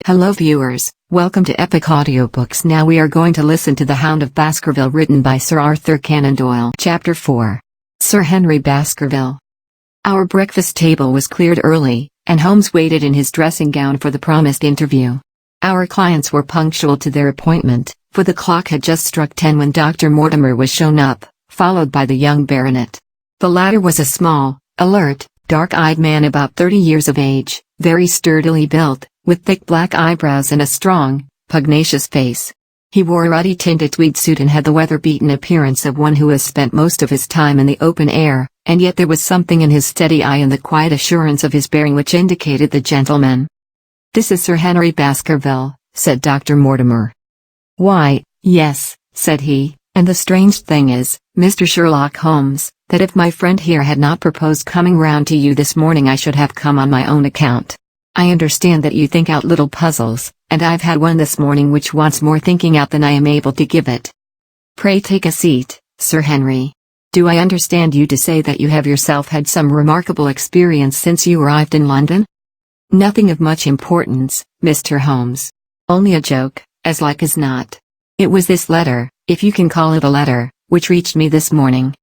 Hello viewers, welcome to Epic Audiobooks. Now we are going to listen to The Hound of Baskerville, written by Sir Arthur Canon Doyle. Chapter 4. Sir Henry Baskerville. Our breakfast table was cleared early, and Holmes waited in his dressing gown for the promised interview. Our clients were punctual to their appointment, for the clock had just struck 10 when Dr. Mortimer was shown up, followed by the young baronet. The latter was a small, alert, dark-eyed man about 30 years of age, very sturdily built, with thick black eyebrows and a strong, pugnacious face. He wore a ruddy-tinted tweed suit and had the weather-beaten appearance of one who has spent most of his time in the open air, and yet there was something in his steady eye and the quiet assurance of his bearing which indicated the gentleman. "This is Sir Henry Baskerville," said Dr. Mortimer. "Why, yes," said he, "and the strange thing is, Mr. Sherlock Holmes, that if my friend here had not proposed coming round to you this morning I should have come on my own account. I understand that you think out little puzzles, and I've had one this morning which wants more thinking out than I am able to give it. Pray take a seat, Sir Henry. Do I understand you to say that you have yourself had some remarkable experience since you arrived in London?" "Nothing of much importance, Mr. Holmes. Only a joke, as like as not. It was this letter, if you can call it a letter, which reached me this morning."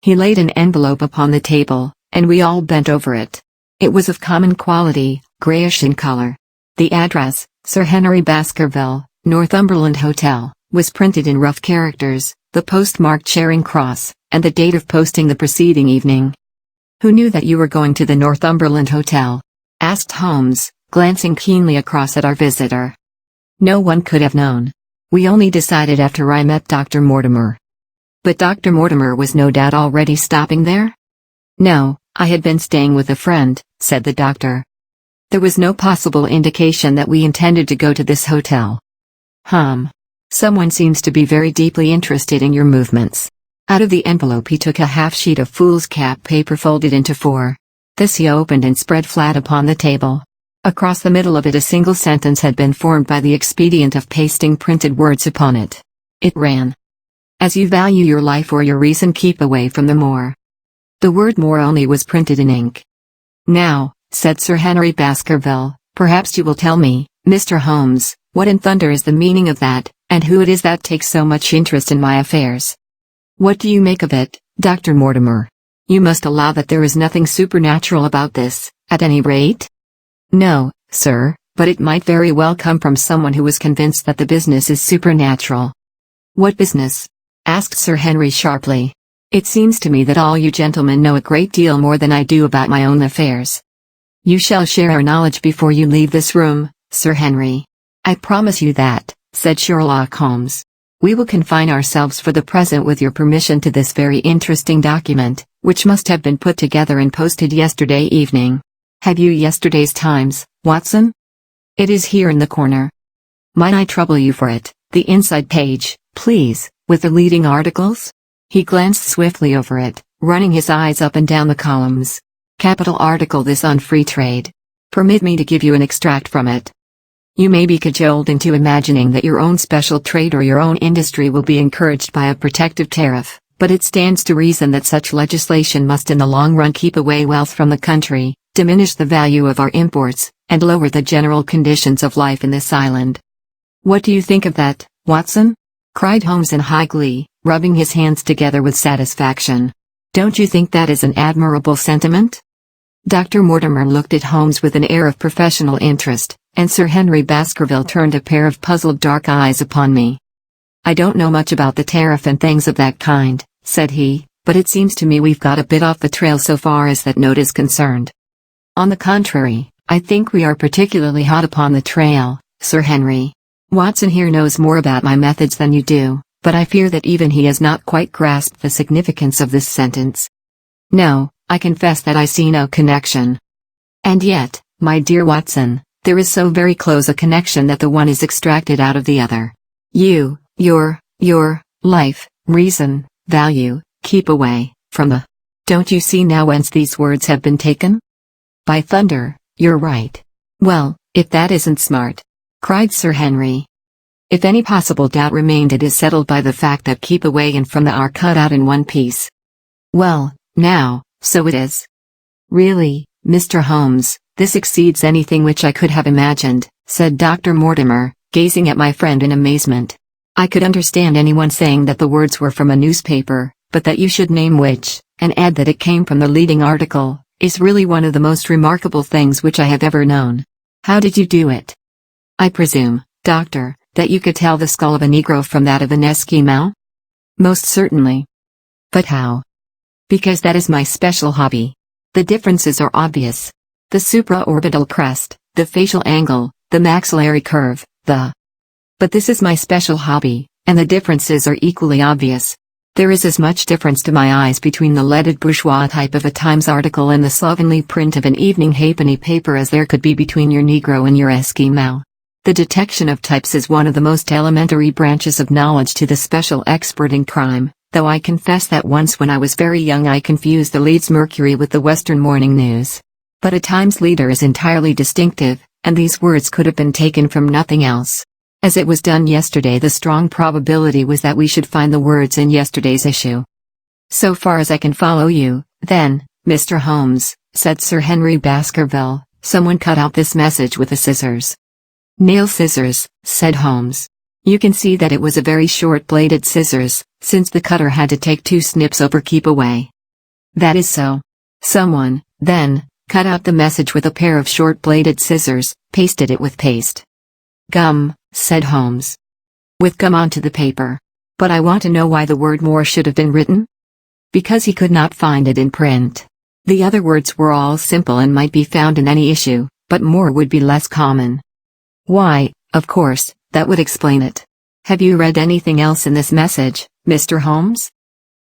He laid an envelope upon the table, and we all bent over it. It was of common quality, grayish in color. The address, Sir Henry Baskerville, Northumberland Hotel, was printed in rough characters, the postmark Charing Cross, and the date of posting the preceding evening. "Who knew that you were going to the Northumberland Hotel?" asked Holmes, glancing keenly across at our visitor. "No one could have known. We only decided after I met Dr. Mortimer." "But Dr. Mortimer was no doubt already stopping there?" "No, I had been staying with a friend," said the doctor. "There was no possible indication that we intended to go to this hotel." "Someone seems to be very deeply interested in your movements." Out of the envelope he took a half-sheet of foolscap paper folded into four. This he opened and spread flat upon the table. Across the middle of it a single sentence had been formed by the expedient of pasting printed words upon it. It ran: "As you value your life or your reason, keep away from the moor." The word "moor" only was printed in ink. "Now," said Sir Henry Baskerville, "perhaps you will tell me, Mr. Holmes, what in thunder is the meaning of that, and who it is that takes so much interest in my affairs. What do you make of it, Dr. Mortimer? You must allow that there is nothing supernatural about this, at any rate?" "No, sir, but it might very well come from someone who is convinced that the business is supernatural." "What business?" asked Sir Henry sharply. "It seems to me that all you gentlemen know a great deal more than I do about my own affairs." "You shall share our knowledge before you leave this room, Sir Henry. I promise you that," said Sherlock Holmes. "We will confine ourselves for the present with your permission to this very interesting document, which must have been put together and posted yesterday evening. Have you yesterday's Times, Watson?" "It is here in the corner." "Might I trouble you for it, the inside page, please, with the leading articles?" He glanced swiftly over it, running his eyes up and down the columns. "Capital article this on free trade. Permit me to give you an extract from it. You may be cajoled into imagining that your own special trade or your own industry will be encouraged by a protective tariff, but it stands to reason that such legislation must in the long run keep away wealth from the country, diminish the value of our imports, and lower the general conditions of life in this island. What do you think of that, Watson?" cried Holmes in high glee, rubbing his hands together with satisfaction. "Don't you think that is an admirable sentiment?" Dr. Mortimer looked at Holmes with an air of professional interest, and Sir Henry Baskerville turned a pair of puzzled dark eyes upon me. "I don't know much about the tariff and things of that kind," said he, "but it seems to me we've got a bit off the trail so far as that note is concerned." "On the contrary, I think we are particularly hot upon the trail, Sir Henry. Watson here knows more about my methods than you do, but I fear that even he has not quite grasped the significance of this sentence. No, I confess that I see no connection. And yet, my dear Watson, there is so very close a connection that the one is extracted out of the other. Your life, reason, value, keep away from the. Don't you see now whence these words have been taken? By thunder, you're right. Well, if that isn't smart," cried Sir Henry. "If any possible doubt remained, it is settled by the fact that keep away and from the are cut out in one piece." "Well, now, so it is." "Really, Mr. Holmes, This exceeds anything which I could have imagined, said Dr. Mortimer, gazing at my friend in amazement. I could understand anyone saying that the words were from a newspaper, but that you should name which, and add that it came from the leading article, is really one of the most remarkable things which I have ever known. How did you do it? I presume, Doctor, that you could tell the skull of a Negro from that of an Eskimo? Most certainly. But how? Because that is my special hobby. The differences are obvious. The supraorbital crest, the facial angle, the maxillary curve, But this is my special hobby, and the differences are equally obvious. There is as much difference to my eyes between the leaded bourgeois type of a Times article and the slovenly print of an evening halfpenny paper as there could be between your Negro and your Eskimo. The detection of types is one of the most elementary branches of knowledge to the special expert in crime, though I confess that once when I was very young I confused the Leeds Mercury with the Western Morning News. But a Times leader is entirely distinctive, and these words could have been taken from nothing else. As it was done yesterday, the strong probability was that we should find the words in yesterday's issue. So far as I can follow you, then, Mr. Holmes, said Sir Henry Baskerville, someone cut out this message with the scissors. Nail scissors, said Holmes. You can see that it was a very short-bladed scissors, since the cutter had to take 2 snips over keep away. That is so. Someone, then, cut out the message with a pair of short-bladed scissors, pasted it with paste. Gum, said Holmes. With gum onto the paper. But I want to know why the word more should have been written? Because he could not find it in print. The other words were all simple and might be found in any issue, but more would be less common. Why, of course, that would explain it. Have you read anything else in this message, Mr. Holmes?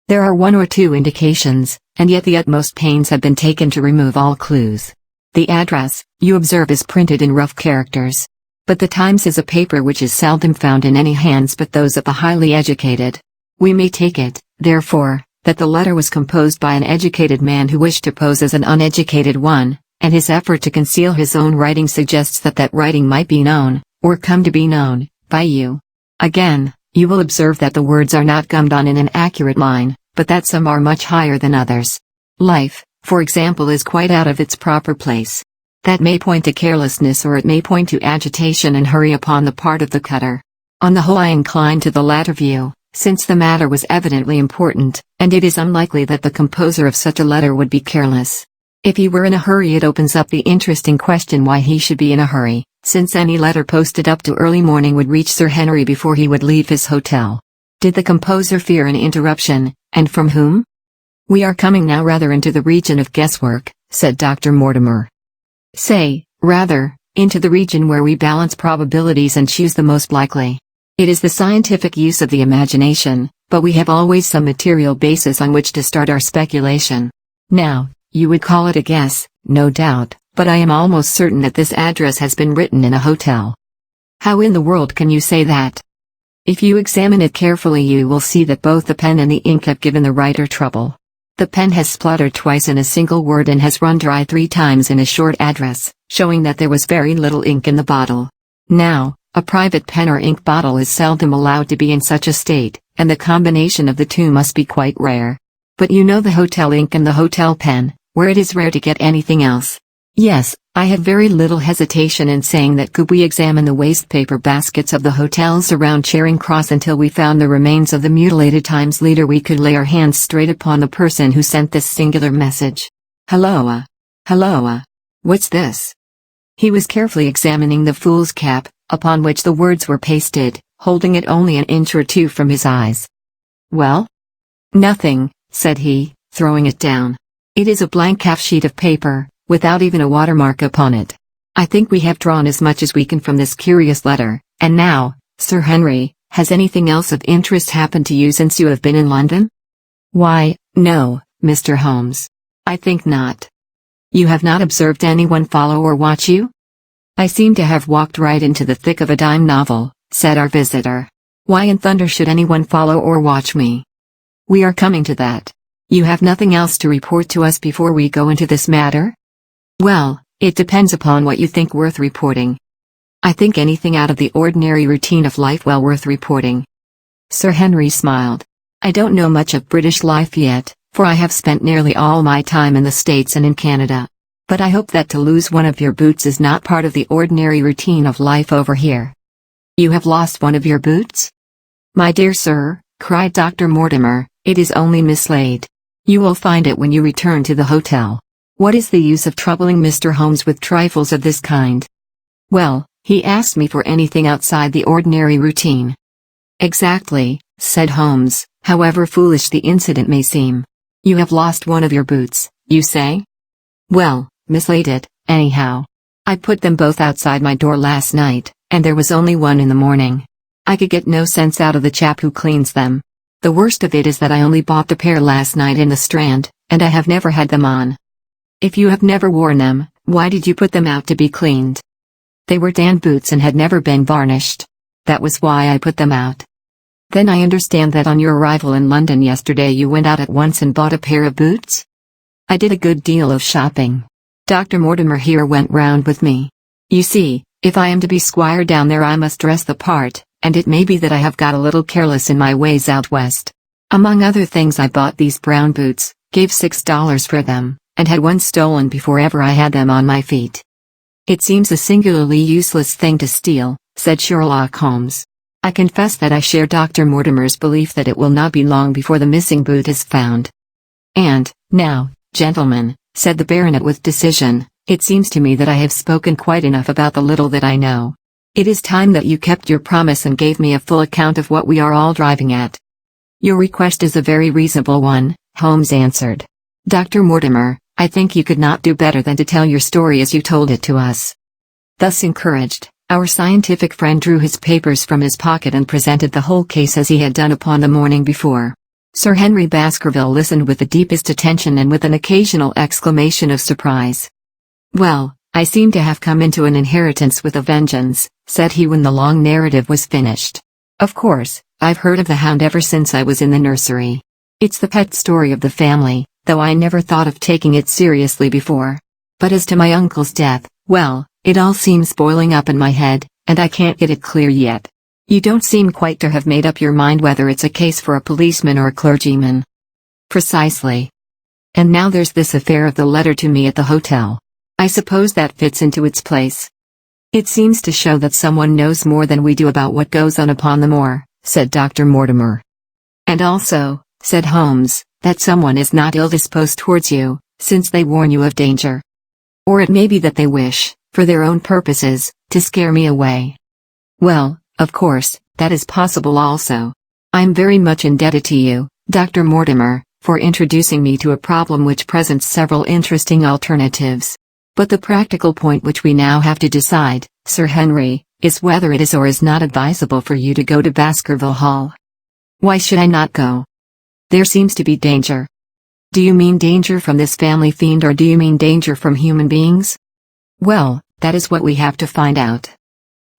There are 1 or 2 indications, and yet the utmost pains have been taken to remove all clues. The address, you observe, is printed in rough characters. But the Times is a paper which is seldom found in any hands but those of the highly educated. We may take it, therefore, that the letter was composed by an educated man who wished to pose as an uneducated one, and his effort to conceal his own writing suggests that that writing might be known, or come to be known, by you. Again, you will observe that the words are not gummed on in an accurate line, but that some are much higher than others. Life, for example, is quite out of its proper place. That may point to carelessness or it may point to agitation and hurry upon the part of the cutter. On the whole I incline to the latter view, since the matter was evidently important, and it is unlikely that the composer of such a letter would be careless. If he were in a hurry, it opens up the interesting question why he should be in a hurry, since any letter posted up to early morning would reach Sir Henry before he would leave his hotel. Did the composer fear an interruption, and from whom? We are coming now rather into the region of guesswork, said Dr. Mortimer. Say, rather, into the region where we balance probabilities and choose the most likely. It is the scientific use of the imagination, but we have always some material basis on which to start our speculation. Now, you would call it a guess, no doubt, but I am almost certain that this address has been written in a hotel. How in the world can you say that? If you examine it carefully you will see that both the pen and the ink have given the writer trouble. The pen has spluttered twice in a single word and has run dry 3 times in a short address, showing that there was very little ink in the bottle. Now, a private pen or ink bottle is seldom allowed to be in such a state, and the combination of the 2 must be quite rare. But you know the hotel ink and the hotel pen, where it is rare to get anything else. Yes, I have very little hesitation in saying that could we examine the wastepaper baskets of the hotels around Charing Cross until we found the remains of the mutilated Times leader, we could lay our hands straight upon the person who sent this singular message. Halloa! Halloa! What's this? He was carefully examining the fool's cap, upon which the words were pasted, holding it only an inch or 2 from his eyes. Well? Nothing, said he, throwing it down. It is a blank half-sheet of paper, without even a watermark upon it. I think we have drawn as much as we can from this curious letter, and now, Sir Henry, has anything else of interest happened to you since you have been in London? Why, no, Mr. Holmes. I think not. You have not observed anyone follow or watch you? I seem to have walked right into the thick of a dime novel, said our visitor. Why in thunder should anyone follow or watch me? We are coming to that. You have nothing else to report to us before we go into this matter? Well, it depends upon what you think worth reporting. I think anything out of the ordinary routine of life well worth reporting. Sir Henry smiled. I don't know much of British life yet, for I have spent nearly all my time in the States and in Canada. But I hope that to lose one of your boots is not part of the ordinary routine of life over here. You have lost one of your boots? My dear sir, cried Dr. Mortimer, it is only mislaid. You will find it when you return to the hotel. What is the use of troubling Mr. Holmes with trifles of this kind? Well, he asked me for anything outside the ordinary routine. Exactly, said Holmes, however foolish the incident may seem. You have lost one of your boots, you say? Well, mislaid it, anyhow. I put them both outside my door last night, and there was only one in the morning. I could get no sense out of the chap who cleans them. The worst of it is that I only bought the pair last night in the Strand, and I have never had them on. If you have never worn them, why did you put them out to be cleaned? They were tan boots and had never been varnished. That was why I put them out. Then I understand that on your arrival in London yesterday you went out at once and bought a pair of boots? I did a good deal of shopping. Dr. Mortimer here went round with me. You see, if I am to be squire down there I must dress the part, and it may be that I have got a little careless in my ways out west. Among other things I bought these brown boots, gave $6 for them, and had one stolen before ever I had them on my feet. It seems a singularly useless thing to steal, said Sherlock Holmes. I confess that I share Dr. Mortimer's belief that it will not be long before the missing boot is found. And, now, gentlemen, said the baronet with decision, it seems to me that I have spoken quite enough about the little that I know. It is time that you kept your promise and gave me a full account of what we are all driving at. Your request is a very reasonable one, Holmes answered. Dr. Mortimer, I think you could not do better than to tell your story as you told it to us. Thus encouraged, our scientific friend drew his papers from his pocket and presented the whole case as he had done upon the morning before. Sir Henry Baskerville listened with the deepest attention and with an occasional exclamation of surprise. Well, I seem to have come into an inheritance with a vengeance, said he when the long narrative was finished. Of course, I've heard of the Hound ever since I was in the nursery. It's the pet story of the family, though I never thought of taking it seriously before. But as to my uncle's death, well, it all seems boiling up in my head, and I can't get it clear yet. You don't seem quite to have made up your mind whether it's a case for a policeman or a clergyman. Precisely. And now there's this affair of the letter to me at the hotel. I suppose that fits into its place. It seems to show that someone knows more than we do about what goes on upon the moor, said Dr. Mortimer. And also, said Holmes, that someone is not ill-disposed towards you, since they warn you of danger. Or it may be that they wish, for their own purposes, to scare me away. Well, of course, that is possible also. I'm very much indebted to you, Dr. Mortimer, for introducing me to a problem which presents several interesting alternatives. But the practical point which we now have to decide, Sir Henry, is whether it is or is not advisable for you to go to Baskerville Hall. Why should I not go? There seems to be danger. Do you mean danger from this family fiend or do you mean danger from human beings? Well, that is what we have to find out.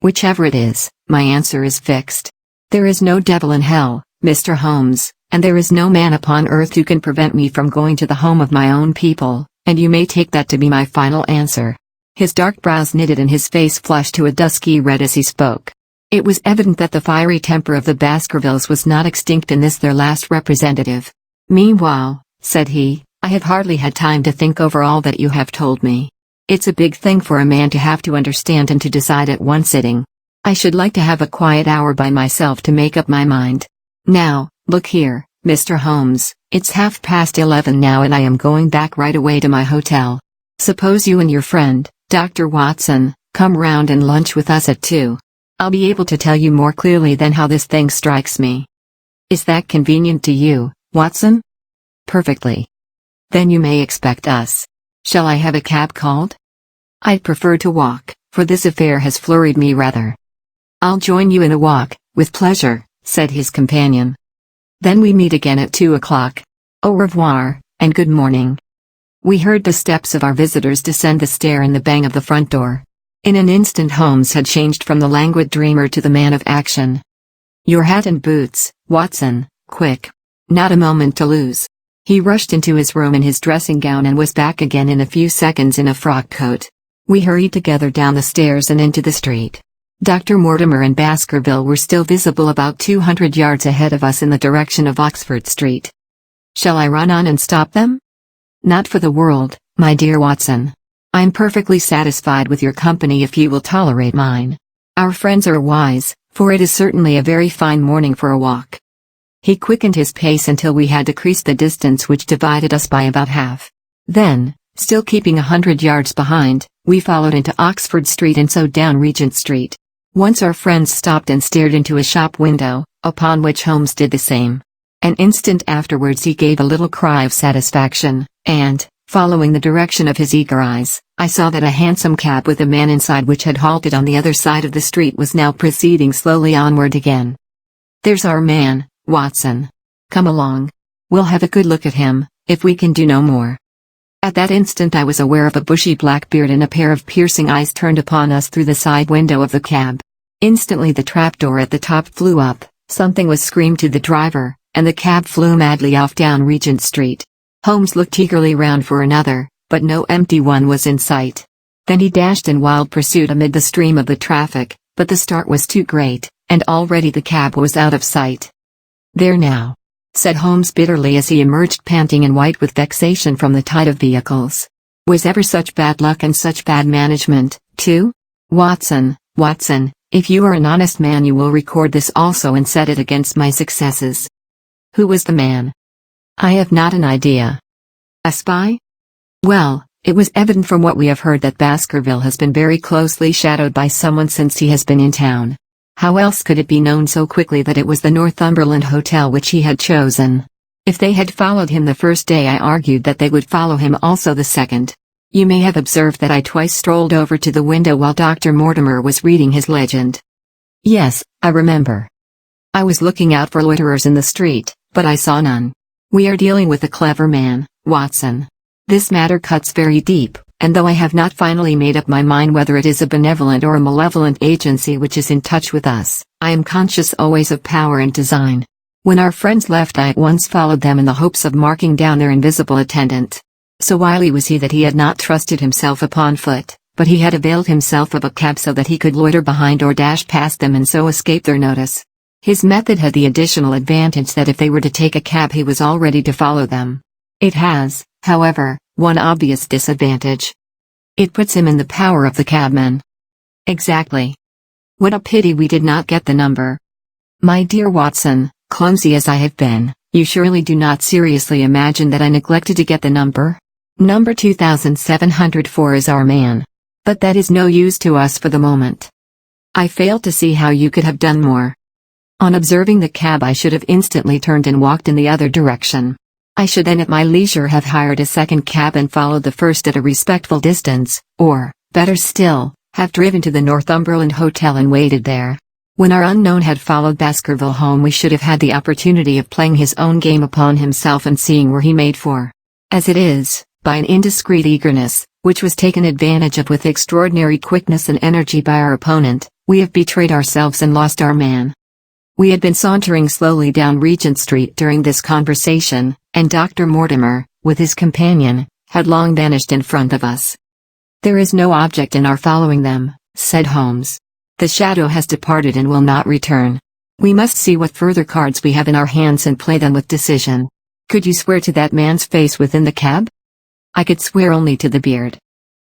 Whichever it is, my answer is fixed. There is no devil in hell, Mr. Holmes, and there is no man upon earth who can prevent me from going to the home of my own people, and you may take that to be my final answer. His dark brows knitted and his face flushed to a dusky red as he spoke. It was evident that the fiery temper of the Baskervilles was not extinct in this their last representative. Meanwhile, said he, I have hardly had time to think over all that you have told me. It's a big thing for a man to have to understand and to decide at one sitting. I should like to have a quiet hour by myself to make up my mind. Now, look here, Mr. Holmes, it's 11:30 now and I am going back right away to my hotel. Suppose you and your friend, Dr. Watson, come round and lunch with us at 2. I'll be able to tell you more clearly then how this thing strikes me. Is that convenient to you, Watson? Perfectly. Then you may expect us. Shall I have a cab called? I'd prefer to walk, for this affair has flurried me rather. I'll join you in a walk, with pleasure, said his companion. Then we meet again at 2 o'clock. Au revoir, and good morning. We heard the steps of our visitors descend the stair and the bang of the front door. In an instant Holmes had changed from the languid dreamer to the man of action. Your hat and boots, Watson, quick. Not a moment to lose. He rushed into his room in his dressing gown and was back again in a few seconds in a frock coat. We hurried together down the stairs and into the street. Dr. Mortimer and Baskerville were still visible about 200 yards ahead of us in the direction of Oxford Street. Shall I run on and stop them? Not for the world, my dear Watson. I'm perfectly satisfied with your company if you will tolerate mine. Our friends are wise, for it is certainly a very fine morning for a walk." He quickened his pace until we had decreased the distance which divided us by about half. Then, still keeping 100 yards behind, we followed into Oxford Street and so down Regent Street. Once our friends stopped and stared into a shop window, upon which Holmes did the same. An instant afterwards he gave a little cry of satisfaction, and, following the direction of his eager eyes, I saw that a hansom cab with a man inside which had halted on the other side of the street was now proceeding slowly onward again. "There's our man, Watson. Come along. We'll have a good look at him, if we can do no more." At that instant I was aware of a bushy black beard and a pair of piercing eyes turned upon us through the side window of the cab. Instantly the trapdoor at the top flew up, something was screamed to the driver, and the cab flew madly off down Regent Street. Holmes looked eagerly round for another, but no empty one was in sight. Then he dashed in wild pursuit amid the stream of the traffic, but the start was too great, and already the cab was out of sight. "There now," said Holmes bitterly as he emerged panting and white with vexation from the tide of vehicles. "Was ever such bad luck and such bad management, too? Watson, if you are an honest man you will record this also and set it against my successes." "Who was the man?" "I have not an idea." "A spy?" "Well, it was evident from what we have heard that Baskerville has been very closely shadowed by someone since he has been in town. How else could it be known so quickly that it was the Northumberland Hotel which he had chosen? If they had followed him the first day I argued that they would follow him also the second. You may have observed that I twice strolled over to the window while Dr. Mortimer was reading his legend." "Yes, I remember. I was looking out for loiterers in the street, but I saw none. We are dealing with a clever man, Watson. This matter cuts very deep, and though I have not finally made up my mind whether it is a benevolent or a malevolent agency which is in touch with us, I am conscious always of power and design. When our friends left I at once followed them in the hopes of marking down their invisible attendant. So wily was he that he had not trusted himself upon foot, but he had availed himself of a cab so that he could loiter behind or dash past them and so escape their notice. His method had the additional advantage that if they were to take a cab he was all ready to follow them. It has, however, one obvious disadvantage. It puts him in the power of the cabman. "Exactly. What a pity we did not get the number." "My dear Watson, clumsy as I have been, you surely do not seriously imagine that I neglected to get the number? Number 2704 is our man. But that is no use to us for the moment. I fail to see how you could have done more. On observing the cab I should have instantly turned and walked in the other direction. I should then at my leisure have hired a second cab and followed the first at a respectful distance, or, better still, have driven to the Northumberland Hotel and waited there. When our unknown had followed Baskerville home we should have had the opportunity of playing his own game upon himself and seeing where he made for. As it is, by an indiscreet eagerness, which was taken advantage of with extraordinary quickness and energy by our opponent, we have betrayed ourselves and lost our man." We had been sauntering slowly down Regent Street during this conversation, and Dr. Mortimer, with his companion, had long vanished in front of us. "There is no object in our following them," said Holmes. "The shadow has departed and will not return. We must see what further cards we have in our hands and play them with decision. Could you swear to that man's face within the cab?" "I could swear only to the beard."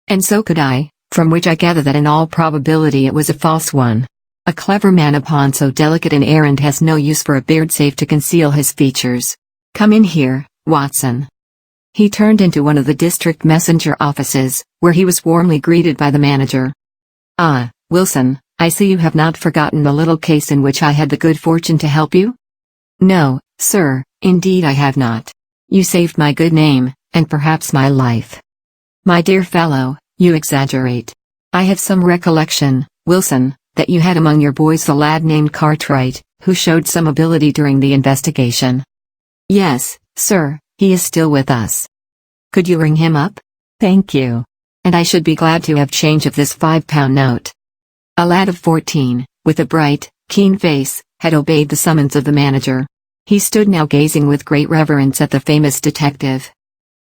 "And so could I, from which I gather that in all probability it was a false one. A clever man upon so delicate an errand has no use for a beard save to conceal his features. Come in here, Watson." He turned into one of the district messenger offices, where he was warmly greeted by the manager. "Ah, Wilson, I see you have not forgotten the little case in which I had the good fortune to help you?" "No, sir, indeed I have not. You saved my good name, and perhaps my life." "My dear fellow, you exaggerate. I have some recollection, Wilson, that you had among your boys the lad named Cartwright, who showed some ability during the investigation." "Yes, sir, he is still with us." "Could you ring him up?" "Thank you. And I should be glad to have change of this £5 note." A lad of 14, with a bright, keen face, had obeyed the summons of the manager. He stood now gazing with great reverence at the famous detective.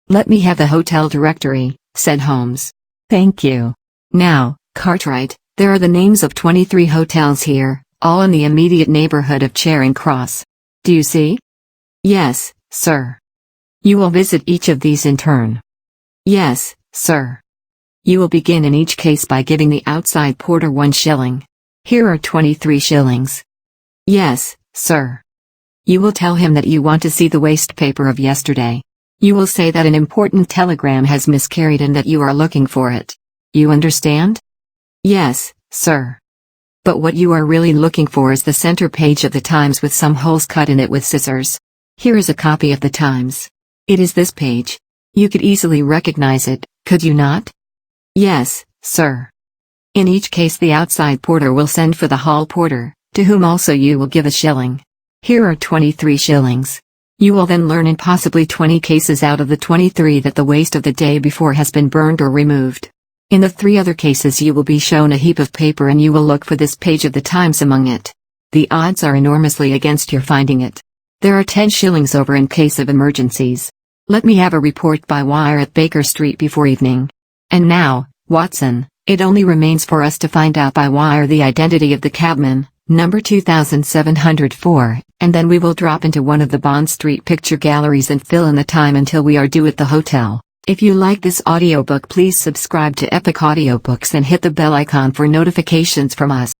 "Let me have the hotel directory," said Holmes. "Thank you. Now, Cartwright, there are the names of 23 hotels here, all in the immediate neighborhood of Charing Cross. Do you see?" "Yes, sir." "You will visit each of these in turn?" "Yes, sir." You will begin in each case by giving the outside porter 1 shilling. Here are 23 shillings. Yes, sir. You will tell him that you want to see the waste paper of yesterday. You will say that an important telegram has miscarried and that you are looking for it. You understand? Yes, sir. But what you are really looking for is the center page of the Times with some holes cut in it with scissors. Here is a copy of the Times. It is this page. You could easily recognize it, could you not? Yes, sir. In each case the outside porter will send for the hall porter, to whom also you will give 1 shilling. Here are 23 shillings. You will then learn in possibly 20 cases out of the 23 that the waste of the day before has been burned or removed. In the 3 other cases you will be shown a heap of paper and you will look for this page of the Times among it. The odds are enormously against your finding it. There are 10 shillings over in case of emergencies. Let me have a report by wire at Baker Street before evening. And now, Watson, it only remains for us to find out by wire the identity of the cabman, number 2704, and then we will drop into one of the Bond Street picture galleries and fill in the time until we are due at the hotel. If you like this audiobook, please subscribe to Epic Audiobooks and hit the bell icon for notifications from us.